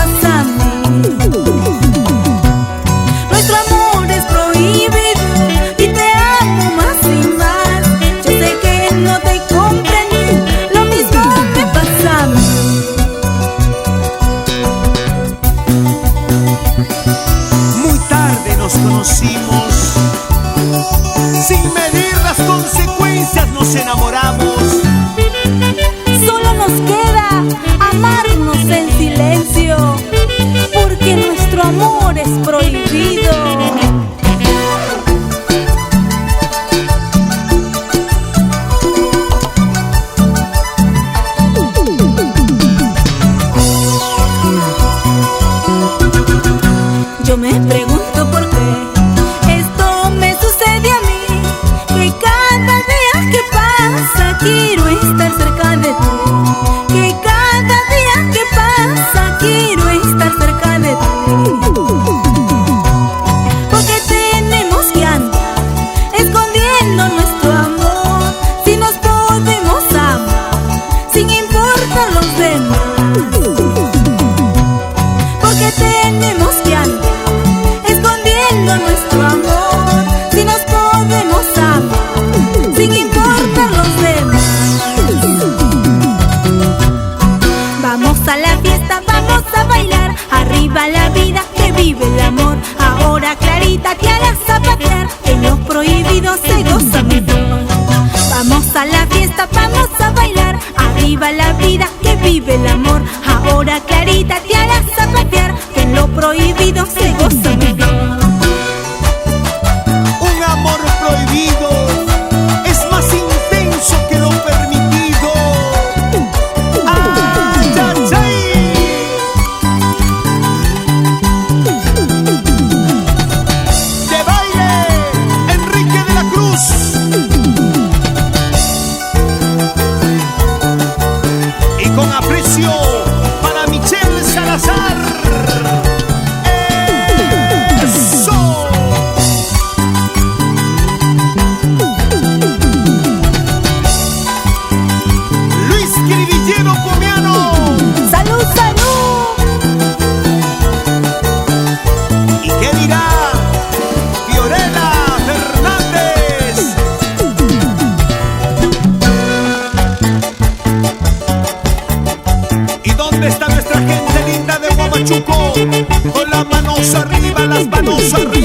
pasa a mí. Nuestro amor es prohibido y te amo más y más. Yo sé que no te comprendí, lo mismo me pasa a mí. Muy tarde nos conocimos, sin medir las consecuencias nos enamoramos. Solo nos queda amarnos en silencio, porque nuestro amor es prohibido. Yo me pregunto por qué esto me sucede a mí, que cada día que pasa quiero estar cerca de ti, que cada día que pasa quiero estar cerca de ti. Porque tenemos que andar escondiendo nuestro amor, si nos podemos amar sin importar los demás. Porque tenemos que andar escondiendo nuestro amor, si nos podemos amar sin importar los demás. Vamos a la fiesta, vamos a bailar, arriba la vida, que vive el amor. Ahora Clarita te hará zapatear, en lo prohibido se goza mejor. Vamos a la fiesta, vamos a bailar, arriba la vida, que vive el amor. Ahora Clarita te hará zapatear, en lo prohibido se goza mejor. Un amor prohibido es más intenso que lo permitido. ¡Ay, ay, ay! De baile, Enrique de la Cruz. Y con aprecio para Michelle Salazar. ¡Eso! Luis Quirillero Pomiano. ¡Salud, salud! ¿Y qué dirá Fiorella Fernández? ¿Y dónde está nuestra gente linda de Huamachuco? Con las manos arriba, las manos arriba.